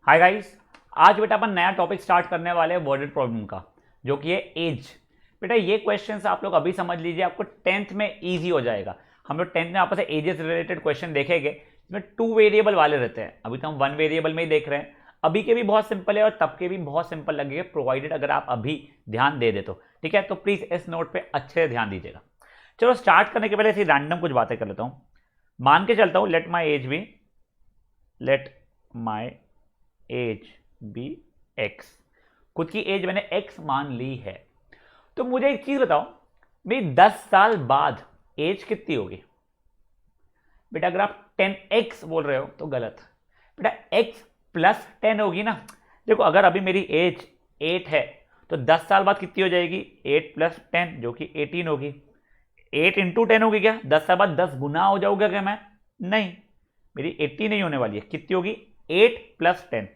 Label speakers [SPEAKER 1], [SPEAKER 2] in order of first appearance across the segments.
[SPEAKER 1] Hi guys, आज बेटा अपन नया टॉपिक स्टार्ट करने वाले हैं वर्डेड प्रॉब्लम का, जो कि है एज। बेटा ये क्वेश्चंस आप लोग अभी समझ लीजिए, आपको 10th में इजी हो जाएगा। हम लोग 10th में आपस में एजेस रिलेटेड क्वेश्चन देखेंगे, इसमें 2 वेरिएबल वाले रहते हैं। अभी तो हम 1 वेरिएबल में ही देख रहे हैं। अभी के भी बहुत सिंपल है और तब के भी बहुत सिंपल लगेगा, प्रोवाइडेड अगर आप अभी ध्यान दे दे तो। ठीक है, तो प्लीज इस नोट पे अच्छे से ध्यान दीजिएगा। चलो स्टार्ट करने के पहले ऐसी रैंडम कुछ बातें कर लेता हूं। मान के चलता हूं let my age be x. खुद की एज मैंने एक्स मान ली है। तो मुझे एक चीज बताओ, मेरी 10 साल बाद एज कितनी होगी? बेटा अगर आप 10x बोल रहे हो तो गलत। बेटा x प्लस 10 होगी ना। देखो अगर अभी मेरी एज 8 है तो 10 साल बाद कितनी हो जाएगी? 8 प्लस 10 जो कि 18 होगी। 8 इंटू 10 होगी क्या? 10 साल बाद 10 गुना हो जाऊंगा क्या मैं? नहीं, मेरी 80 नहीं होने वाली है। कितनी होगी? 8 प्लस 10।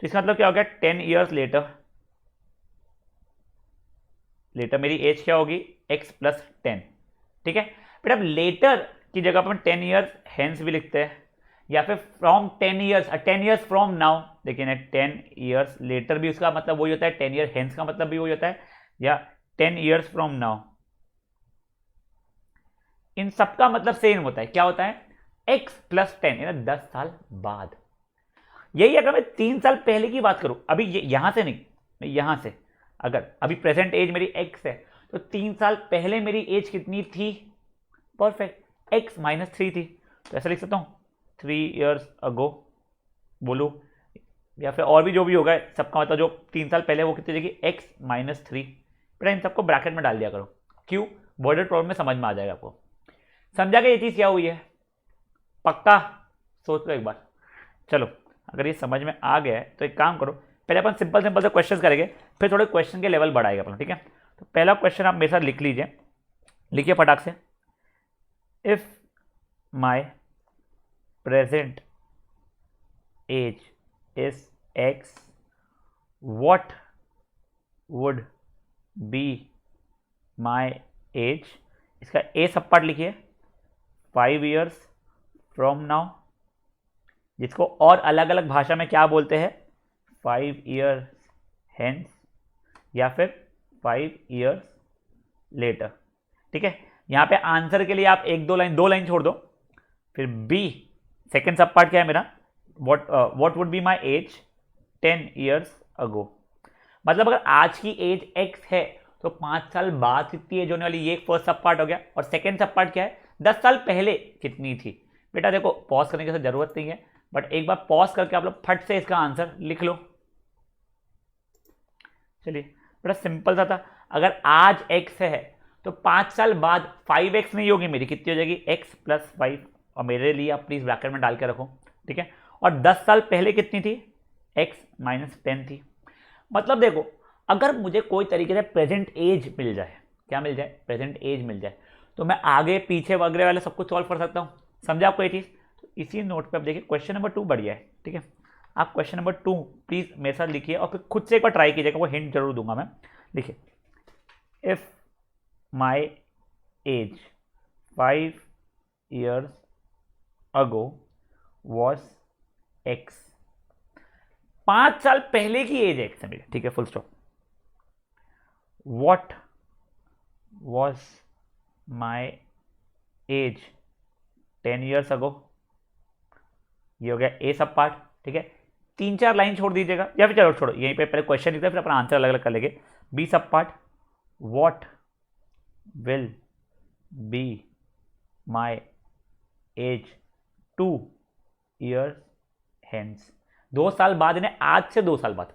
[SPEAKER 1] तो इसका मतलब क्या हो गया? 10 ईयर्स लेटर मेरी एज क्या होगी? x plus 10। ठीक है बेटा, अब लेटर की जगह पर 10 ईयर्स हेंस भी लिखते हैं, या फिर from 10 years, 10 years from now. देखिए ना, 10 ईयर्स लेटर भी उसका मतलब वही होता है, 10 ईयर हेंस का मतलब भी वही होता है, या 10 ईयर्स फ्रॉम नाउ। इन सबका मतलब सेम होता है। क्या होता है? x प्लस 10, यानी 10 साल बाद। यही अगर मैं 3 साल पहले की बात करूं, अभी यहां से नहीं, मैं यहां से, अगर अभी प्रेजेंट एज मेरी x है तो 3 साल पहले मेरी एज कितनी थी? परफेक्ट, x माइनस 3 थी। तो ऐसा लिख सकता हूं, 3 ईयर्स अगो बोलू, या फिर और भी जो भी होगा सबका मतलब जो 3 साल पहले वो कितनी जाएगी? x minus 3। बेटा इन सबको ब्रैकेट में डाल दिया करो। क्यों? वर्डेड प्रॉब्लम में समझ में आ जाएगा आपको। समझा कि ये चीज क्या हुई है? पक्का? सोच लो एक बार। चलो अगर ये समझ में आ गया है तो एक काम करो, पहले अपन सिंपल सिंपल से क्वेश्चंस करेंगे, फिर थोड़े क्वेश्चन के लेवल बढ़ाएगा अपन। ठीक है, तो पहला क्वेश्चन आप मेरे साथ लिख लीजिए, लिखिए फटाक से। If my present age is x, what would be my age? इसका ए सब पार्ट लिखिए, 5 ईयर्स फ्रॉम नाउ, जिसको और अलग अलग भाषा में क्या बोलते हैं? 5 ईयर्स हेंस, या फिर 5 ईयर्स लेटर। ठीक है, यहां पे आंसर के लिए आप दो लाइन छोड़ दो। फिर बी, सेकेंड सब पार्ट क्या है मेरा? What would be my as 10 years अगो। मतलब अगर आज की एज एक्स है तो 5 साल बाद कितनी एज होने वाली? ये फर्स्ट सब पार्ट हो गया। और सेकेंड सब पार्ट क्या है? 10 साल पहले कितनी थी? बेटा देखो पॉज करने की जरूरत नहीं है, बट एक बार पॉज करके आप लोग फट से इसका आंसर लिख लो। चलिए बड़ा सिंपल सा था। अगर आज x है तो 5 साल बाद 5x नहीं होगी मेरी, कितनी हो जाएगी? x plus 5। और मेरे लिए आप प्लीज ब्रैकेट में डाल के रखो। ठीक है, और 10 साल पहले कितनी थी? x माइनस 10 थी। मतलब देखो, अगर मुझे कोई तरीके से प्रेजेंट एज मिल जाए, क्या मिल जाए? प्रेजेंट एज मिल जाए, तो मैं आगे पीछे वगैरह वाले सब कुछ सॉल्व कर सकता हूं। समझा आपको ये चीज? तो इसी नोट पे आप देखिए, क्वेश्चन नंबर 2 बढ़िया है। ठीक है, आप क्वेश्चन नंबर 2 प्लीज मेरे साथ लिखिए और फिर खुद से एक बार ट्राई कीजिएगा, वो हिंट जरूर दूंगा मैं। लिखिए, if my age 5 years ago was x. 5 साल पहले की एज एक्स है मेरी। ठीक है, full stop. What was my age 10 years अगो। ये हो गया ए सब पार्ट। ठीक है, 3-4 लाइन छोड़ दीजिएगा, या फिर चलो छोड़ो, यहीं पे पहले क्वेश्चन लिखते हैं फिर अपना आंसर अलग अलग कर लेंगे। बी सब part, what will be my as 2 years hence. 2 साल बाद, इन्हें आज से 2 साल बाद।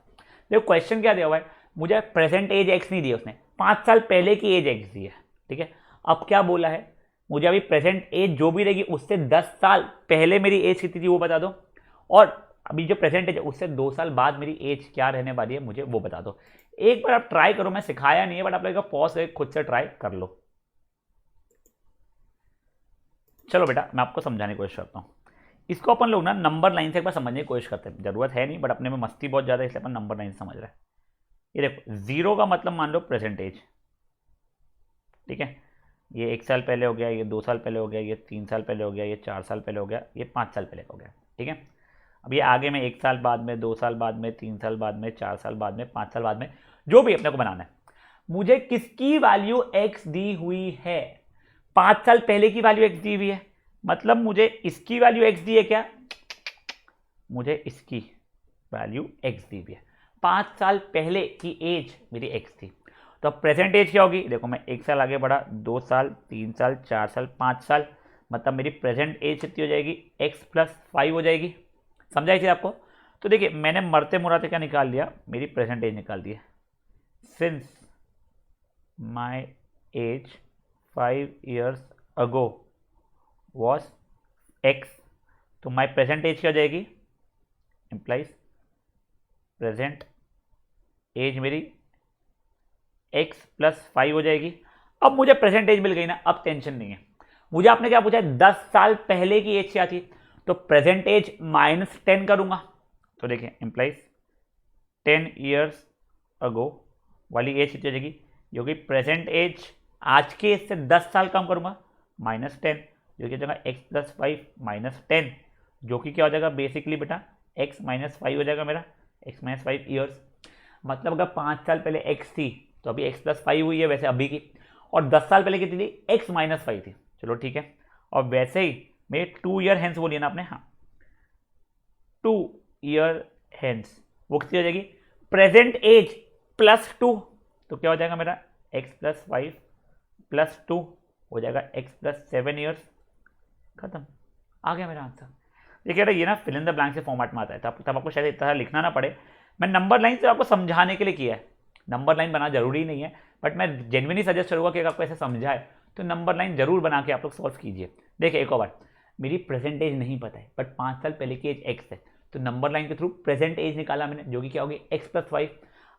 [SPEAKER 1] देखो क्वेश्चन क्या दिया हुआ है, मुझे प्रेजेंट एज एक्स नहीं दिया उसने, 5 साल पहले की एज एक्स दी है। ठीक है, अब क्या बोला है, मुझे अभी प्रेजेंट एज जो भी रहेगी उससे 10 साल पहले मेरी एज कितनी थी वो बता दो, और अभी जो प्रेजेंट एज है उससे 2 साल बाद मेरी एज क्या रहने वाली है मुझे वो बता दो। एक बार आप ट्राई करो, मैं सिखाया नहीं है बट आप लोग पॉज करके खुद से ट्राई कर लो। चलो बेटा मैं आपको समझाने की कोशिश करता हूँ। इसको अपन लोग ना नंबर लाइन से एक बार समझने की कोशिश करते हैं, जरूरत है नहीं बट अपने में मस्ती बहुत ज्यादा है इसलिए अपन नंबर लाइन से समझ रहे हैं। ये देखो, 0 का मतलब मान लो प्रेजेंट एज। ठीक है, ये 1 साल पहले हो गया, ये 2 साल पहले हो गया, ये 3 साल पहले हो गया, ये 4 साल पहले हो गया, ये 5 साल पहले हो गया। ठीक है, अब ये आगे में 1 साल बाद में, 2 साल बाद में, 3 साल बाद में, 4 साल बाद में, 5 साल बाद में, जो भी अपने को बनाना है, मुझे किसकी वैल्यू x दी हुई है? 5 साल पहले की वैल्यू x दी हुई है, मतलब मुझे इसकी वैल्यू x दी है क्या? मुझे इसकी वैल्यू x दी हुई है। 5 साल पहले की एज मेरी x थी, तो अब प्रेजेंट एज क्या होगी? देखो मैं 1 साल आगे बढ़ा, 2 साल, 3 साल, 4 साल, 5 साल, मतलब मेरी प्रेजेंट एज कितनी हो जाएगी? x प्लस 5 हो जाएगी। समझा इसे आपको? तो देखिए मैंने मरते मुराते क्या निकाल लिया? मेरी प्रेजेंट एज निकाल दी है। Since my age 5 years ago was x, तो माई प्रेजेंट एज क्या हो जाएगी? इंप्लाइज प्रेजेंट एज मेरी x प्लस 5 हो जाएगी। अब मुझे प्रेजेंट एज मिल गई ना, अब टेंशन नहीं है। मुझे आपने क्या पूछा है? 10 साल पहले की एज क्या थी? तो प्रेजेंट एज माइनस 10 करूंगा, तो देखिए इंप्लाइज 10 years अगो वाली एज कितनी हो जाएगी? जो कि प्रेजेंट एज आज के एज से 10 साल कम करूंगा, माइनस 10, जो कि हो जाएगा x प्लस 5 माइनस 10, जो कि क्या हो जाएगा बेसिकली बेटा? x माइनस 5 हो जाएगा मेरा, x माइनस 5 ईयर्स। मतलब अगर 5 साल पहले x थी तो अभी x प्लस 5 हुई है वैसे अभी की, और 10 साल पहले कितनी थी? x माइनस 5 थी। चलो ठीक है, और वैसे ही मेरे 2 ईयर हैंस बोलिए ना आपने, हाँ 2 ईयर हैंस वो कितनी हो जाएगी? प्रेजेंट एज प्लस 2, तो क्या हो जाएगा मेरा? x प्लस 5 प्लस 2 हो जाएगा x प्लस 7 ईयर्स। खत्म, आ गया मेरा आंसर। देखिए ये ना फिल इन द ब्लैंक से फॉर्मेट में आता है, तब आपको शायद इतना लिखना ना पड़े। मैं नंबर लाइन से आपको समझाने के लिए किया है, नंबर लाइन बना जरूरी नहीं है, बट मैं जेन्युइनली सजेस्ट करूंगा कि अगर आपको ऐसे समझाए तो नंबर लाइन जरूर बना के आप लोग सॉल्व कीजिए। देखिए एक और बात, मेरी प्रेजेंट एज नहीं पता है बट 5 साल पहले की एज x है, तो नंबर लाइन के थ्रू प्रेजेंट एज निकाला मैंने, जो कि क्या होगी? x plus 5।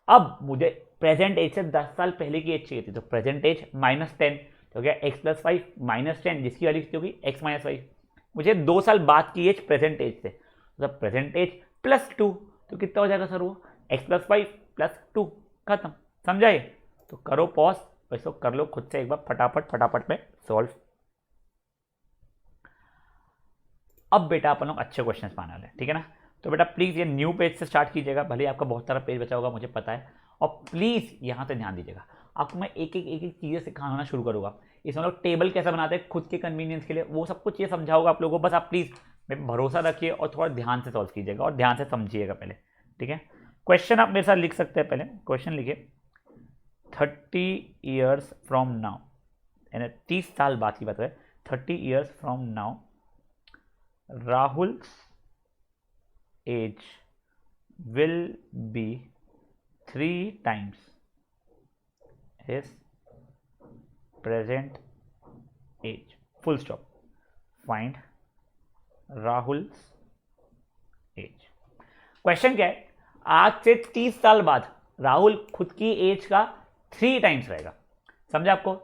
[SPEAKER 1] अब मुझे प्रेजेंट एज से 10 साल पहले की एज चाहिए थी, तो प्रेजेंट एज माइनस 10, तो क्या x प्लस 5 माइनस 10, जिसकी वैल्यू कितनी होगी? x minus 5। मुझे 2 साल बाद की एज प्रेजेंट एज से, मतलब प्रेजेंट एज प्लस 2, तो कितना हो जाएगा सर वो? x plus 5 plus 2। खत्म, समझाइए? तो करो पॉज, वैसे कर लो खुद से एक बार फटाफट फटाफट में सॉल्व। अब बेटा अपन लोग अच्छे क्वेश्चन पाने वाले, ठीक है ना? तो बेटा प्लीज ये न्यू पेज से स्टार्ट कीजिएगा, भले आपका बहुत सारा पेज बचा होगा मुझे पता है, और प्लीज यहां से ध्यान दीजिएगा। आपको मैं एक एक चीजें सिखाना शुरू करूंगा, इसमें लोग टेबल कैसे बनाते हैं खुद के कन्वीनियंस के लिए, वो सब कुछ ये समझाऊंगा आप लोगों को। बस आप प्लीज मेरे भरोसा रखिए और थोड़ा ध्यान से सॉल्व कीजिएगा और ध्यान से समझिएगा पहले, ठीक है? क्वेश्चन आप मेरे साथ लिख सकते हैं, पहले क्वेश्चन लिखिए। 30 ईयर्स फ्रॉम नाउ, यानी 30 साल बाद की बात है, 30 years from now Rahul's age will be 3 times his present age. Full stop. Find Rahul's age. Question क्या है? आज से 30 साल बाद राहुल खुद की एज का 3 टाइम्स रहेगा। समझा आपको?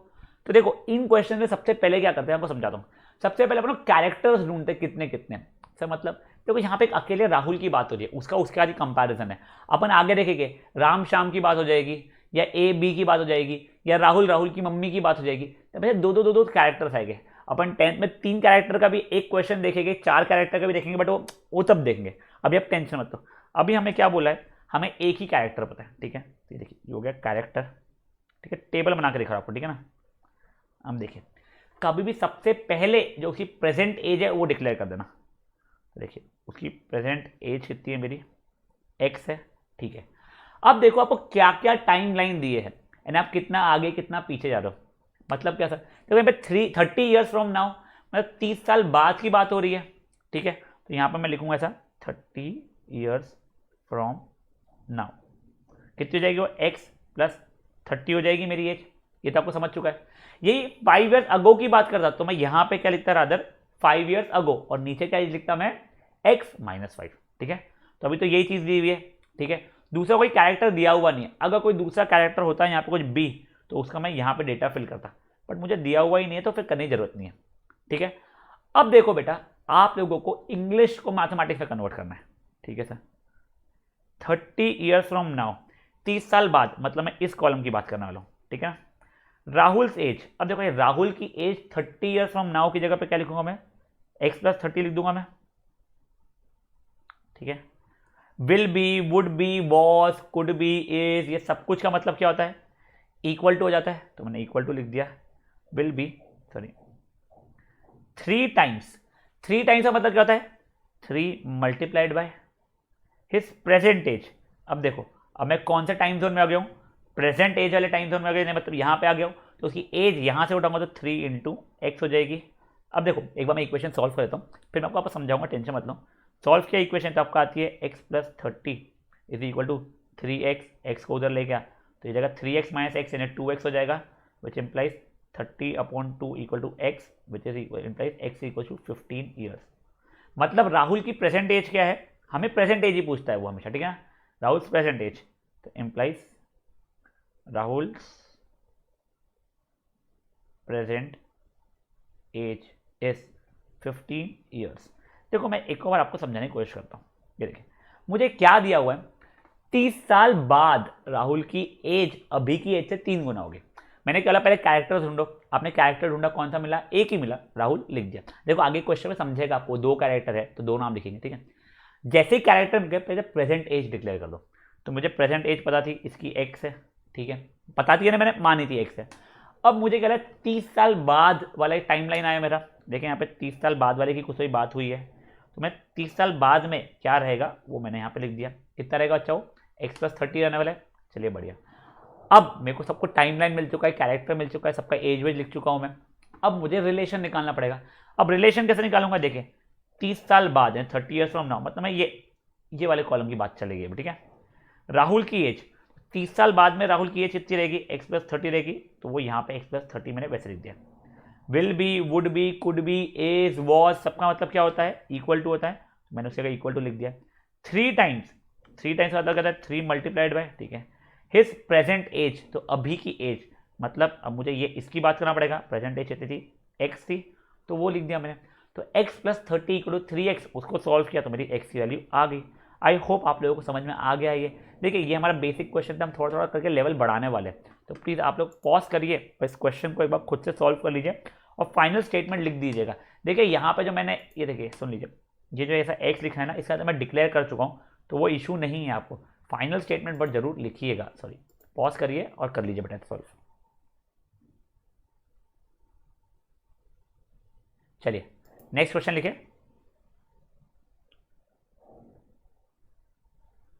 [SPEAKER 1] तो देखो इन क्वेश्चन में सबसे पहले क्या करते हैं आपको समझाता हूं। सबसे पहले अपन कैरेक्टर्स ढूंढते कितने कितने सर, मतलब देखो यहाँ पे एक अकेले राहुल की बात हो रही है, उसका उसके आगे कंपैरिजन है। अपन आगे देखेंगे राम श्याम की बात हो जाएगी, या ए बी की बात हो जाएगी, या राहुल राहुल की मम्मी की बात हो जाएगी, तो भैया दो कैरेक्टर्स आएंगे। अपन 10th में 3 कैरेक्टर का भी एक क्वेश्चन देखेंगे, 4 कैरेक्टर का भी देखेंगे, बट वो तब देखेंगे। अभी आप टेंशन मत लो, अभी हमें क्या बोला है, हमें एक ही कैरेक्टर पता है, ठीक है? ये देखिए ये हो गया कैरेक्टर, ठीक है? टेबल बना के दिखा रहा आपको, ठीक है ना? हम देखिए कभी भी सबसे पहले जो उसकी प्रेजेंट एज है वो डिक्लेयर कर देना। देखिए उसकी प्रेजेंट एज कितनी है मेरी? x है, ठीक है? अब देखो आपको क्या क्या टाइम लाइन दिए हैं, यानी आप कितना आगे कितना पीछे जा रहे हो। मतलब क्या सर? देखो यहाँ पे 30 ईयर्स फ्रॉम नाउ, मतलब 30 साल बाद की बात हो रही है, ठीक है? तो यहाँ पर मैं लिखूंगा ऐसा 30 ईयर्स फ्रॉम नाउ कितनी हो जाएगी? वो x प्लस 30 हो जाएगी मेरी एज। ये तो आपको समझ चुका है। यही 5 ईयर्स अगो की बात करता तो मैं यहां पे क्या लिखता रादर 5 ईयर्स अगो, और नीचे क्या लिखता मैं? x माइनस 5, ठीक है? तो अभी तो यही चीज दी हुई है, ठीक है? दूसरा कोई कैरेक्टर दिया हुआ नहीं है। अगर कोई दूसरा कैरेक्टर होता है यहाँ पे कुछ b, तो उसका मैं यहाँ पे डेटा फिल करता, बट मुझे दिया हुआ ही नहीं है तो फिर करने की जरूरत नहीं है, ठीक है? अब देखो बेटा आप लोगों को इंग्लिश को मैथमेटिक्स में कन्वर्ट करना है, ठीक है सर? 30 ईयर्स फ्रॉम नाउ, 30 साल बाद, मतलब मैं इस कॉलम की बात करने वाला हूं, ठीक है? राहुल एज, अब देखो ये राहुल की एज 30 ईयर्स फ्रॉम नाउ की जगह पे क्या लिखूंगा मैं? x प्लस 30 लिख दूंगा मैं, ठीक है। Will be, would B, was, could be, is, ये सब कुछ का मतलब क्या होता है? इक्वल टू हो जाता है, तो मैंने इक्वल टू लिख दिया। Will be, sorry, 3 times, 3 times का मतलब क्या होता है? 3 multiplied by his present age. अब देखो, अब मैं कौन से टाइम जोन में आ गया हूँ? प्रेजेंट एज वाले टाइम जोन में आ गया, मतलब यहाँ पे आ गया हूँ, तो उसकी एज यहाँ से उठाऊंगा तो 3 इंटू एक्स हो जाएगी। अब देखो, एक बार मैं इक्वेशन सॉल्व कर देता हूँ, फिर मैं आपको आपको समझाऊंगा, टेंशन मत लो। सॉल्व किया इक्वेशन तो आपका आती है x plus 30 is equal to 3x, x को उधर ले गया तो ये जगह 3x माइनस एक्स यानी 2x हो जाएगा, which implies 30/2 equal to x, which is implies x equal to 15 years. मतलब राहुल की प्रेजेंट एज क्या है? हमें प्रेजेंट एज ही पूछता है वो हमेशा, ठीक है ना? राहुल प्रेजेंट एज, तो implies Rahul present age is 15 years. देखो, मैं एक और बार आपको समझाने की कोशिश करता हूँ। ये देखिए, मुझे क्या दिया हुआ है? 30 साल बाद राहुल की एज अभी की एज से 3 गुना होगी। मैंने क्या बोला? पहले कैरेक्टर ढूंढो। आपने कैरेक्टर ढूंढा, कौन सा मिला? एक ही मिला, राहुल लिख दिया। देखो आगे क्वेश्चन में समझेगा आपको, 2 कैरेक्टर है तो 2 नाम लिखेंगे, ठीक है। जैसे ही कैरेक्टर मिल गए, पहले प्रेजेंट एज डिक्लेयर कर दो। तो मुझे प्रेजेंट एज पता थी, इसकी एक्स है, ठीक है, पता थी ना, मैंने मानी थी एक्स है। अब मुझे कह रहा है 30 साल बाद वाला एक टाइमलाइन आया मेरा। देखें यहाँ पे 30 साल बाद वाले की कुछ कोई बात हुई है, तो मैं 30 साल बाद में क्या रहेगा वो मैंने यहाँ पे लिख दिया। कितना रहेगा बच्चों? एक्स प्लस 30 रहने वाला है। चलिए बढ़िया। अब मेरे को सबको टाइमलाइन मिल चुका है, कैरेक्टर मिल चुका है, सबका एज वेज लिख चुका हूँ मैं। अब मुझे रिलेशन निकालना पड़ेगा। अब रिलेशन कैसे निकालूंगा? देखें, 30 साल बाद है, 30 ईयर्स फ्रॉम नाउ, मतलब मैं ये वाले कॉलम की बात चलेगी, ठीक है। राहुल की एज 30 साल बाद में, राहुल की एज कितनी रहेगी? एक्स प्लस 30 रहेगी, तो वो यहाँ पे एक्स प्लस 30 मैंने वैसे लिख दिया। Will be, would be, could B, is, was, सबका मतलब क्या होता है? इक्वल टू होता है, तो मैंने उससे इक्वल टू लिख दिया। 3 टाइम्स, 3 टाइम्स का मतलब क्या है? 3 मल्टीप्लाइड बाय, ठीक है, हिज प्रेजेंट एज, तो अभी की एज, मतलब अब मुझे ये इसकी बात करना पड़ेगा। प्रेजेंट एज कितनी थी? एक्स थी, तो वो लिख दिया मैंने। तो x plus 30 equal to 3x, उसको सॉल्व किया तो मेरी एक्स की वैल्यू आ गई। आई होप आप लोगों को समझ में आ गया ये। देखिए, ये हमारा बेसिक क्वेश्चन था, हम थोड़ा थोड़ा करके लेवल बढ़ाने वाले हैं, तो प्लीज़ आप लोग पॉज करिए और इस क्वेश्चन को एक बार खुद से सॉल्व कर लीजिए और फाइनल स्टेटमेंट लिख दीजिएगा। देखिए यहाँ पे जो मैंने, ये देखिए सुन लीजिए, ये जो ऐसा एक्स लिखा है ना, इसका तो मैं डिक्लेयर कर चुका हूँ, तो वो इशू नहीं है आपको। फाइनल स्टेटमेंट बट जरूर लिखिएगा। सॉरी, पॉज करिए और कर लीजिए बेटा सॉल्व। चलिए नेक्स्ट क्वेश्चन लिखिए।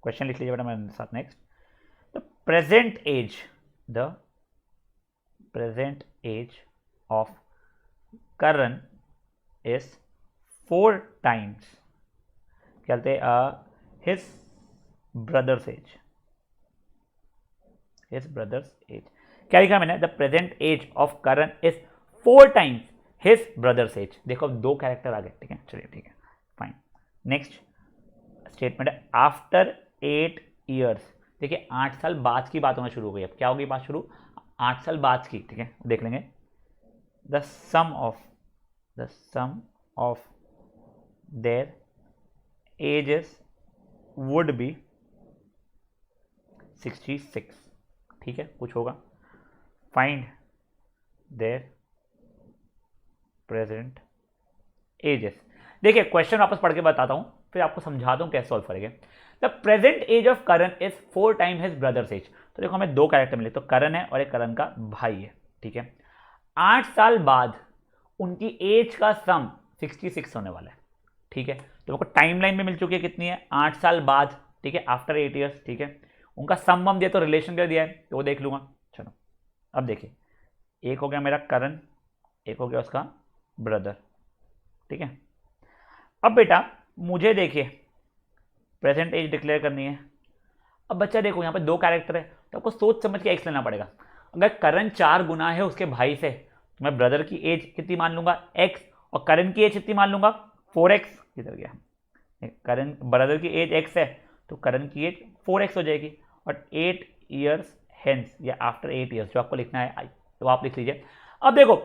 [SPEAKER 1] क्वेश्चन लिख लीजिए बेटा मेरे साथ। Next, the present age of Karan is 4 times, क्या कहते हैं, हिज ब्रदर्स एज। क्या लिखा मैंने? The present age of Karan is 4 times his brother's age. देखो अब 2 कैरेक्टर आ गए, ठीक है। चलिए ठीक है, फाइन। नेक्स्ट स्टेटमेंट है, आफ्टर 8 ईयर्स। देखिए 8 साल बाद की बात होना शुरू हो गई। अब क्या होगी बात शुरू? 8 साल बाद की, ठीक है, देख लेंगे। The sum of their ages would be 66, ठीक है, कुछ होगा। Find their present ages. देखिए क्वेश्चन वापस पढ़ के बताता हूं, फिर आपको समझा दूं कैसे सॉल्व करेंगे। The present age of Karan is 4 time his brother's age. तो देखो हमें 2 कैरेक्टर मिले, तो करण है और एक करण का भाई है, ठीक है। 8 साल बाद उनकी एज का सम 66 होने वाला है, ठीक है। तो मेरे को टाइमलाइन में मिल चुकी है कितनी है? 8 साल बाद, ठीक है, आफ्टर 8 ईयर्स, ठीक है। उनका सम वम दिया तो रिलेशन क्या दिया है तो वो देख लूंगा। चलो अब देखिए, एक हो गया मेरा करण, एक हो गया उसका ब्रदर, ठीक है। अब बेटा मुझे देखिए प्रेजेंट एज डिक्लेयर करनी है। अब बच्चा देखो यहाँ पे 2 कैरेक्टर है, तो आपको सोच समझ के एक्स लेना पड़ेगा। अगर करण 4 गुना है उसके भाई से, तो मैं ब्रदर की एज कितनी मान लूंगा? एक्स, और करण की एज कितनी मान लूंगा? 4x। किधर गया? करण, ब्रदर की एज x है तो करण की एज 4x हो जाएगी, और 8 ईयर्स हेंस या आफ्टर 8 ईयर्स जो आपको लिखना है तो आप लिख लीजिए। अब देखो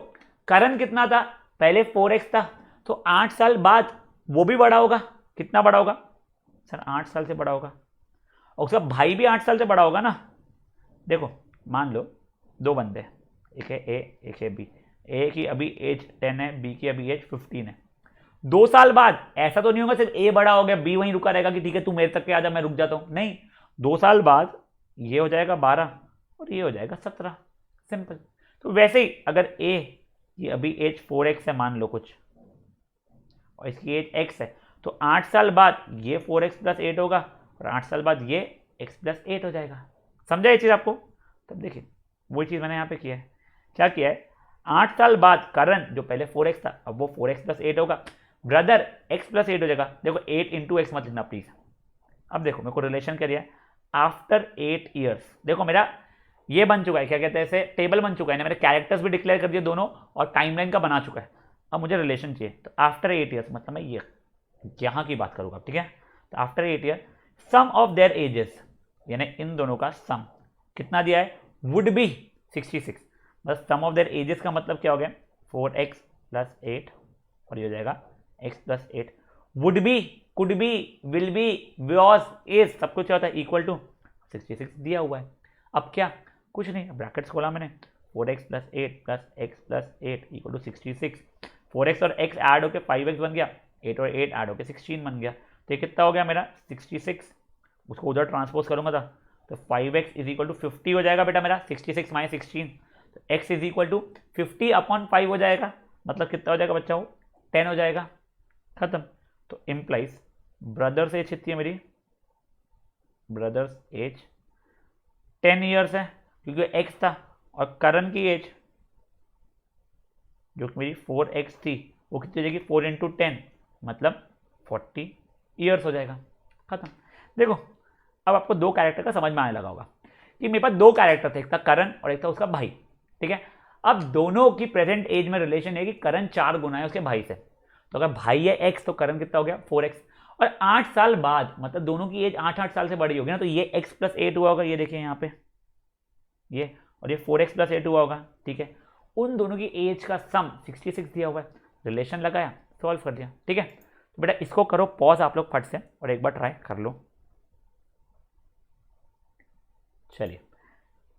[SPEAKER 1] करण कितना था? पहले 4x था, तो 8 साल बाद वो भी बड़ा होगा। कितना बड़ा होगा सर? 8 साल से बड़ा होगा, और उसका भाई भी 8 साल से बड़ा होगा ना। देखो मान लो 2 बंदे, एक है ए एक है बी। ए की अभी एज 10 है, बी की अभी एज 15 है। 2 साल बाद ऐसा तो नहीं होगा सिर्फ ए बड़ा हो गया बी वहीं रुका रहेगा कि ठीक है तू मेरे तक के आ जा मैं रुक जाता हूं, नहीं, 2 साल बाद ये हो जाएगा 12 और ये हो जाएगा 17, सिंपल। तो वैसे ही अगर ए, ये अभी एज 4x है मान लो कुछ, और इसकी एज x है, तो 8 साल बाद ये 4x + 8 होगा और 8 साल बाद ये x + 8 हो जाएगा। समझा ये चीज़ आपको? तब देखिए वही चीज़ मैंने यहाँ पे किया है, क्या किया है, 8 साल बाद करण जो पहले 4x था अब वो 4x + 8 होगा, ब्रदर x + 8 हो जाएगा। देखो 8 × x मत लिखना प्लीज। अब देखो मेरे को रिलेशन क्या दिया है, आफ्टर 8 ईयर्स, देखो मेरा ये बन चुका है, क्या कहते हैं इसे, टेबल बन चुका है ना, मेरे कैरेक्टर्स भी डिक्लेयर कर दिए दोनों और टाइमलाइन का बना चुका है। अब मुझे रिलेशन चाहिए, तो आफ्टर 8 ईयर्स मतलब मैं ये यहाँ की बात करूँगा, ठीक है। तो after 8 year sum of their ages, यानी इन दोनों का सम कितना दिया है, वुड बी 66। बस सम ऑफ देयर एजेस का मतलब क्या हो गया, 4x + 8 और ये हो जाएगा x + 8, would be, could B, will be, was, is, सब कुछ होता है इक्वल टू 66 दिया हुआ है। अब क्या, कुछ नहीं, ब्रैकेट्स खोला मैंने, 4x + 8 + x + 8 = 66, 4x और x ऐड होकर 5x बन गया, 8 और 8 ऐड होकर 16 बन गया, तो ये कितना हो गया मेरा 66, उसको उधर ट्रांसपोज करूंगा था तो 5x = 50 हो जाएगा बेटा मेरा, 66 - 16, तो x = 50/5 हो जाएगा, मतलब कितना हो जाएगा बच्चा, वो 10 हो जाएगा, खत्म। तो इम्प्लाइज ब्रदर्स एज कितनी है मेरी, ब्रदर्स एज 10 ईयर्स है क्योंकि x था, और करण की एज जो मेरी 4x थी वो कितनी हो जाएगी, 4 × 10 मतलब 40 ईयर्स हो जाएगा, खत्म। देखो अब आपको दो कैरेक्टर का समझ में आने लगा होगा कि मेरे पास दो कैरेक्टर थे, एक था करण और एक था उसका भाई, ठीक है। अब दोनों की प्रेजेंट एज में रिलेशन है कि करण 4 गुना है उसके भाई से, तो अगर भाई है x तो करण कितना हो गया 4x, और 8 साल बाद मतलब दोनों की एज 8-8 साल से बड़ी होगी ना, तो ये x + 8 हुआ होगा, ये देखिए यहाँ पे ये, और ये 4x + 8 हुआ होगा, ठीक है। उन दोनों की एज का सम 66 दिया हुआ है, रिलेशन लगाया, सॉल्व कर दिया, ठीक है। तो बेटा इसको करो पॉज आप लोग फट से और एक बार ट्राई कर लो। चलिए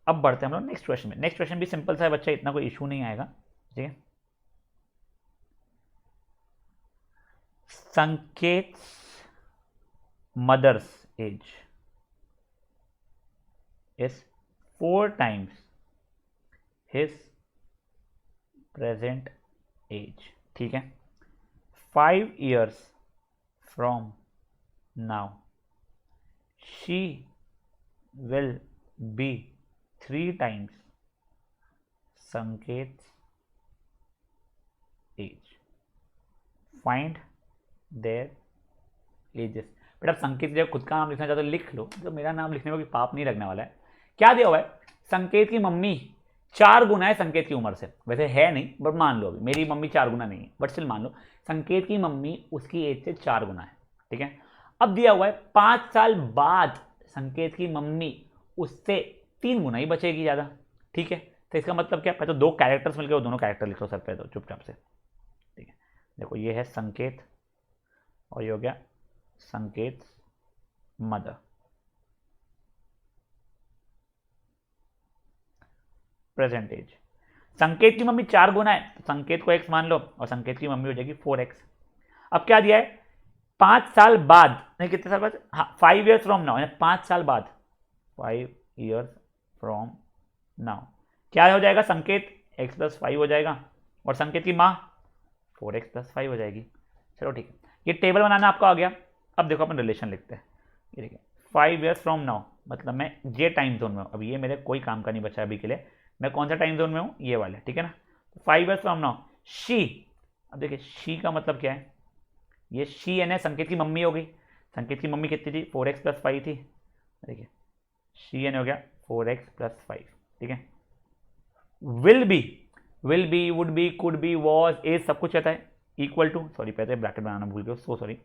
[SPEAKER 1] अब बढ़ते हैं हम लोग नेक्स्ट क्वेश्चन में। नेक्स्ट क्वेश्चन भी सिंपल सा है बच्चा, इतना कोई इशू नहीं आएगा, ठीक है। Sanket mother's age is 4 times his present age, ठीक है। 5 years from now she will be 3 times Sanket's age. Find their ages. बेटा संकेत जब खुद का नाम लिखना चाहते हो लिख लो, तो मेरा नाम लिखने में कोई पाप नहीं लगने वाला है। क्या दिया हुआ है, संकेत की मम्मी 4 गुना है संकेत की उम्र से, वैसे है नहीं बट मान लो, अभी मेरी मम्मी 4 गुना नहीं है बट स्टिल मान लो संकेत की मम्मी उसकी एज से 4 गुना है, ठीक है। अब दिया हुआ है 5 साल बाद संकेत की मम्मी उससे 3 गुना ही बचेगी ज़्यादा, ठीक है। तो इसका मतलब क्या, पहले तो दो कैरेक्टर्स मिल गए, वो दोनों कैरेक्टर लिख लो सर पे तो चुपचाप से, ठीक है। देखो ये है संकेत और ये हो गया संकेत मदर। प्रेजेंट एज, संकेत की मम्मी 4 गुना है तो संकेत को x मान लो और संकेत की मम्मी हो जाएगी 4x। अब क्या दिया है, 5 साल बाद, नहीं कितने साल बाद, हाँ 5 years from now, 5 साल बाद, 5 years from now क्या हो जाएगा, संकेत x + 5 हो जाएगा और संकेत की माँ 4x + 5 हो जाएगी। चलो ठीक है, ये टेबल बनाना आपका आ गया। अब देखो अपन रिलेशन लिखते हैं, ये देखिए 5 years from now मतलब मैं ये टाइम जोन में हूँ, अब ये मेरे कोई काम का नहीं बचा अभी के लिए, मैं कौन सा टाइम जोन में हूँ, ये वाले, ठीक है ना। तो 5 years from now शी, अब देखिए शी का मतलब क्या है, ये शी है ना संकेत की मम्मी हो गई, संकेत की मम्मी कितनी थी 4x + 5 थी, देखिए शी एन हो गया 4x + 5, ठीक है। Will be, would be, could be, was, age सब कुछ रहता है इक्वल टू, सॉरी पहले ब्रैकेट बनाना भूल गए, सो सॉरी,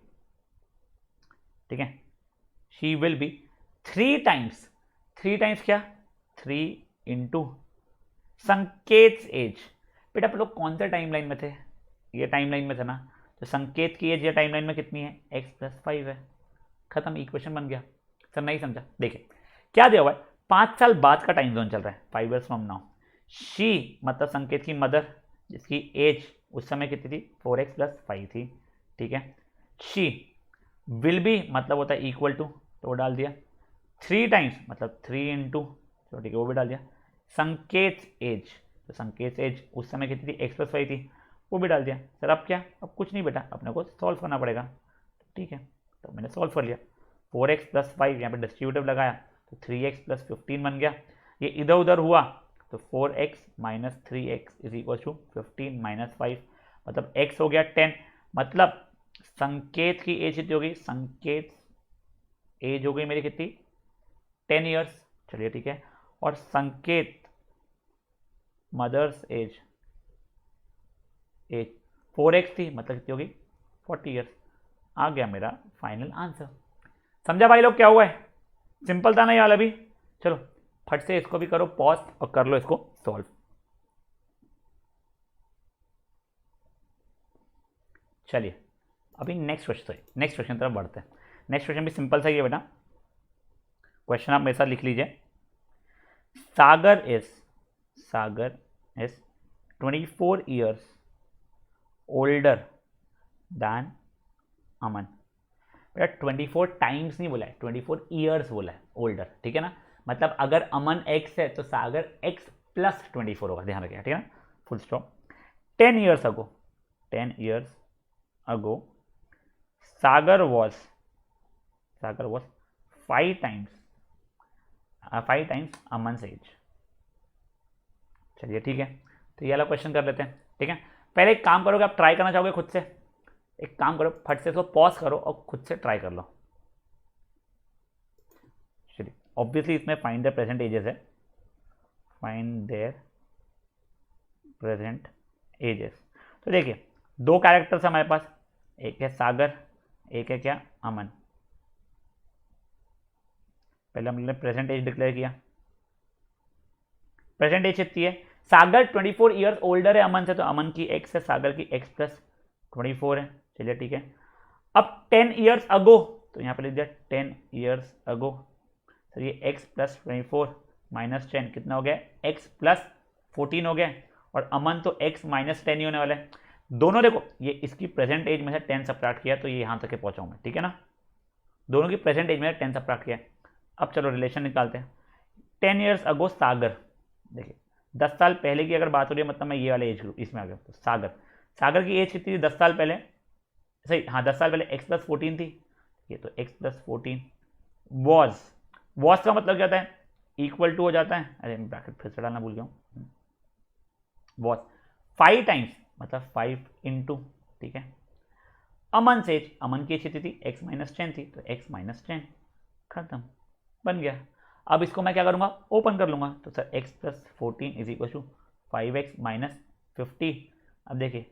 [SPEAKER 1] ठीक है। She will be 3 times, 3 times क्या, 3 × संकेत एज। बेटा आप लोग कौन सा टाइमलाइन में थे, ये टाइमलाइन में थे ना, तो संकेत की एज ये टाइमलाइन में कितनी है, x + 5 है, खत्म, इक्वेशन बन गया। सर नहीं समझा, देखिए क्या दिया हुआ है, 5 साल बाद का टाइम जोन चल रहा है, 5 years from now। शी मतलब संकेत की मदर जिसकी एज उस समय कितनी थी 4x + 5 थी, ठीक है। शी विल बी मतलब होता है इक्वल टू, तो वो डाल दिया। 3 टाइम्स मतलब 3 इंटू, तो ठीक है वो भी डाल दिया। संकेत एज, तो संकेत एज उस समय कितनी थी, x+5 थी, वो भी डाल दिया। सर अब क्या, अब कुछ नहीं बेटा, अपने को सॉल्व करना पड़ेगा। ठीक है, तो मैंने सॉल्व कर लिया। 4x + 5 यहाँ पे डिस्ट्रीब्यूटिव लगाया तो 3x + 15 बन गया। ये इधर उधर हुआ तो 4x - 3x = 15 - 5 मतलब x हो गया 10। मतलब संकेत की एज कितनी होगी, संकेत एज हो गई मेरी कितनी, 10 ईयर्स। चलिए ठीक है। और संकेत मदर्स एज 4x थी, मतलब कितनी होगी, 40 ईयर्स। आ गया मेरा फाइनल आंसर। समझा भाई लोग क्या हुआ है, सिंपल था ना यार। अभी चलो फट से इसको भी करो पॉज और कर लो इसको सॉल्व। चलिए अभी नेक्स्ट क्वेश्चन तरफ बढ़ते हैं। नेक्स्ट क्वेश्चन भी सिंपल सा ही है बेटा। क्वेश्चन आप मेरे साथ लिख लीजिए। सागर इज 24 ईयर्स ओल्डर दैन अमन। बेटा 24 टाइम्स नहीं बोला है, 24 ईयर्स बोला है ओल्डर, ठीक है ना। मतलब अगर अमन x है तो सागर x + 24 होगा, ध्यान रखिएगा, ठीक है ना, full stop. 10 years ago Sagar was 5 times Aman age. चलिए ठीक है, तो ये वाला क्वेश्चन कर लेते हैं। ठीक है, पहले एक काम करोगे, आप ट्राई करना चाहोगे खुद से, एक काम करो फट से इसको पॉज करो और खुद से ट्राई कर लो। चलिए ऑब्वियसली इसमें फाइंड द प्रेजेंट एजेस है, फाइंड देयर प्रेजेंट एजेस। तो देखिए 2 कैरेक्टर्स हमारे पास, एक है सागर, एक है क्या, अमन। पहले हमने प्रेजेंट एज डिक्लेयर किया, प्रेजेंट एज कितनी है, सागर 24 ईयर्स ओल्डर है अमन से, तो अमन की x है, सागर की x + 24 है। चलिए ठीक है। अब 10 ईयर्स अगो, तो यहाँ पे लिख दिया 10 ईयर्स अगो। सर ये x + 24 - 10 कितना हो गया, x + 14 हो गया। और अमन तो x - 10 ही होने वाला है। दोनों देखो, ये इसकी प्रेजेंट एज में से 10 सब्ट्रैक्ट किया तो ये यहाँ तक पहुँचा हूँ मैं, ठीक है ना। दोनों की प्रेजेंट एज में 10 सब्ट्रैक्ट किया। अब चलो रिलेशन निकालते हैं। 10 ईयर्स अगो सागर, देखिए 10 साल पहले की अगर बात हो रही है, मतलब मैं ये वाले एज ग्रुप इसमें आ गया। तो सागर की एज कितनी थी 10 साल पहले, सही हाँ 10 साल पहले, x + 14 थी, ये तो x + 14 वॉज का मतलब क्या होता है, इक्वल टू हो जाता है, अरे मैं ब्रैकेट फिर से डालना भूल गया हूँ। वॉज 5 टाइम्स मतलब 5 इंटू, ठीक है। अमन की एज कितनी थी, x - 10 थी, तो x - 10 खत्म, बन गया। अब इसको मैं क्या करूंगा, ओपन कर लूंगा, तो सर x + 14 = 5x - 50। अब देखिए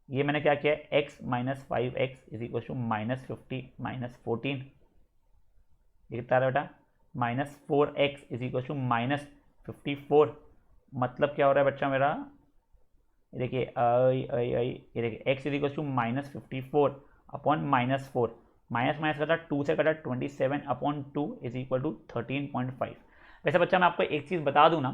[SPEAKER 1] ये मैंने क्या किया, x - 5x = -50 - 14, ये कितना रहा बेटा, -4x = -54। मतलब क्या हो रहा है बच्चा मेरा, ये देखिए ये देखिए x = -54 अपॉन -4, माइनस माइनस कटा 2 से कटा 27/2 = 13.5। वैसे बच्चा मैं आपको एक चीज़ बता दूं ना,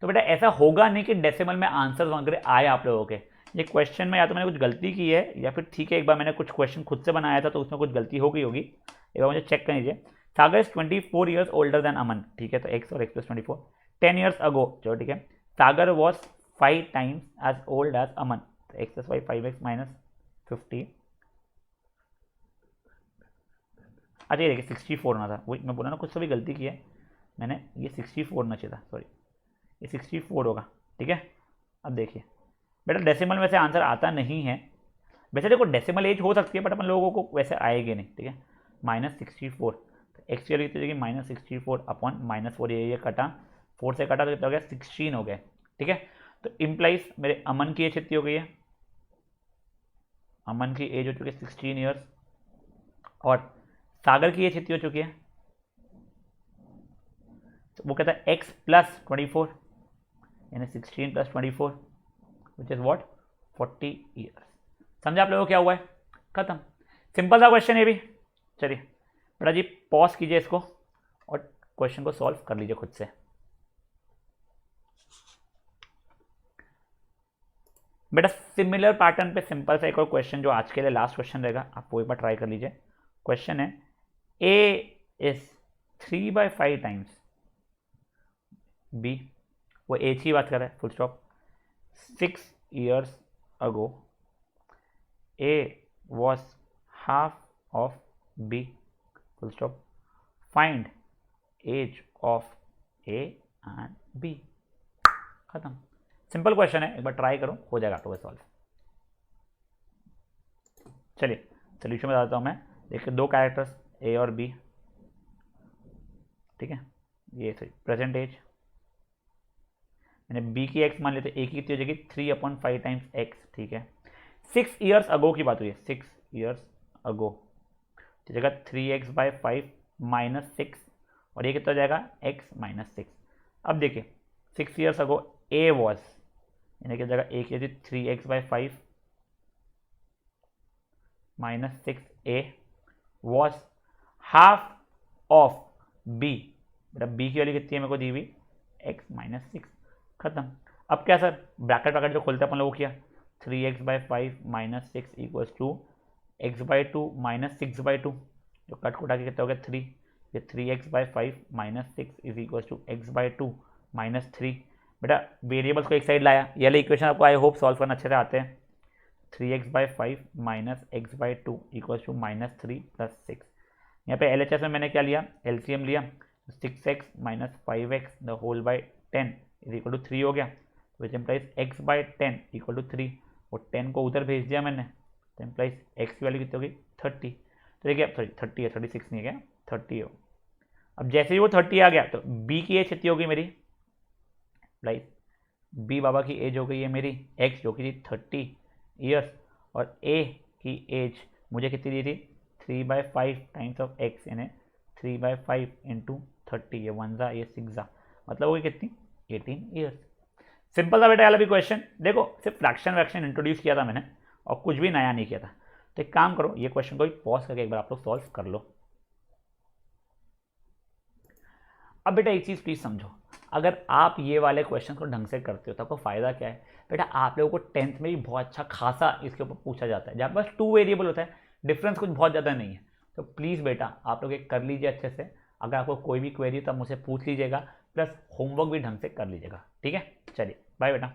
[SPEAKER 1] तो बेटा ऐसा होगा नहीं कि डेसिमल में आंसर वगैरह आए आप लोगों के। ये क्वेश्चन में या तो मैंने कुछ गलती की है, या फिर ठीक है एक बार मैंने कुछ क्वेश्चन खुद से बनाया था तो उसमें कुछ गलती हो गई होगी, एक बार मुझे चेक कर लीजिए। सागर इज 24 ईयर्स ओल्डर देन अमन, ठीक है, तो x और x + 24। 10 ईयर्स अगो, चलो ठीक है, Sagar was 5 times as old as Aman, तो x + 5 5x - 50। अच्छा ये देखिए 64 होना था, वही मैं बोला ना कुछ तो भी गलती की है मैंने, ये 64 होना चाहिए था, सॉरी ये 64 होगा, ठीक है। अब देखिए बेटा डेसिमल में से आंसर आता नहीं है, वैसे देखो डेसिमल एज हो सकती है बट अपन लोगों को वैसे आएगी नहीं, ठीक है। -64, तो एक्स की वैल्यू कितनी होगी, -64 अपॉन -4, ये कटा 4 से कटा तो कितना हो गया, 16 हो गया, ठीक है। तो इम्प्लाइज मेरे अमन की एज कितनी हो गई है, अमन की एज हो चुकी है 16 ईयर्स, और सागर की एज कितनी हो चुकी है, तो वो कहता है x + 24 यानी 16 + 24 विच इज व्हाट 40 ईयर्स। समझा आप लोगों को क्या हुआ है, खत्म, सिंपल था क्वेश्चन ये भी। चलिए बेटा जी पॉज कीजिए इसको और क्वेश्चन को सॉल्व कर लीजिए खुद से। बेटा सिमिलर पैटर्न पे सिंपल सा एक और क्वेश्चन जो आज के लिए लास्ट क्वेश्चन रहेगा, आप वो एक बार ट्राई कर लीजिए। क्वेश्चन है ए इज 3/5 टाइम्स बी, वो एज की बात कर रहा है, full stop. 6 years ago A was half of B, full stop. Find age of A and B। खत्म, सिंपल क्वेश्चन है, एक बार ट्राई करो, हो जाएगा आपको सॉल्व। चलिए सोल्यूशन बताता हूँ मैं। देखिए दो कैरेक्टर्स ए और बी, ठीक है, ये सही प्रेजेंट एज, मैंने बी की एक्स मान लेते, ए की कितनी हो जाएगी 3/5 टाइम्स एक्स, ठीक है। 6 years अगो की बात हुई है, 6 years अगो तो जगह 3x/5 -6 और ये कितना हो जाएगा x -6। अब देखिए 6 years अगो a वॉज, यानी कि जगह a की थी 3x/5 -6a was half of b, बेटा b की वैल्यू कितनी है मेरे को दी हुई x -6, खत्म। अब क्या सर, ब्रैकेट ब्रैकेट जो खोलते हैं अपन लोगों को किया, 3x/5 -6 इक्वल्स टू x/2 -6/2, जो कट कुटा के कितना हो गया 3, ये 3x/5 -6 is equals to x/2 -3। बेटा वेरिएबल्स को एक साइड लाया, ये वाले इक्वेशन आपको आई होप सॉल्व करना अच्छे से आते हैं। 3x/5 -x/2 equals to -3 + 6। यहाँ पे LHS में मैंने क्या लिया, LCM लिया, 6x - 5x the whole by 10 is equal to 3 हो गया, which implies x/10 equal to 3, और 10 को उधर भेज दिया मैंने, तो इम्प्लाइज x की वैल्यू कितनी होगी 30। तो देखिए सॉरी 30 है, 36 नहीं है क्या, 30 हो। अब जैसे ही वो 30 आ गया तो b की एज कितनी होगी मेरी, लाइक b बाबा की एज हो गई है मेरी x जो कि थी 30 ईयर्स, और a की एज मुझे कितनी दी थी 3/5 टाइम्स ऑफ x, यानी 3/5 इंटू 30, ये 1 जा ये 6 जा, मतलब होगी कितनी 18 ईयर्स। सिंपल सा बेटा वाला भी क्वेश्चन, देखो सिर्फ फ्रैक्शन वैक्शन इंट्रोड्यूस किया था मैंने और कुछ भी नया नहीं किया था। तो एक काम करो, ये क्वेश्चन को पॉज करके एक बार आप लोग सॉल्व कर लो। अब बेटा एक चीज़ प्लीज समझो, अगर आप ये वाले क्वेश्चन को ढंग से करते हो तो आपको फायदा क्या है बेटा, आप लोगों को 10th में भी बहुत अच्छा खासा इसके ऊपर पूछा जाता है, जहाँ पास 2 वेरिएबल होता है, डिफरेंस कुछ बहुत ज़्यादा नहीं है। तो प्लीज़ बेटा आप लोग एक कर लीजिए अच्छे से, अगर आपको कोई भी क्वेरी तो आप मुझसे पूछ लीजिएगा, प्लस होमवर्क भी ढंग से कर लीजिएगा, ठीक है। चलिए बाय बेटा।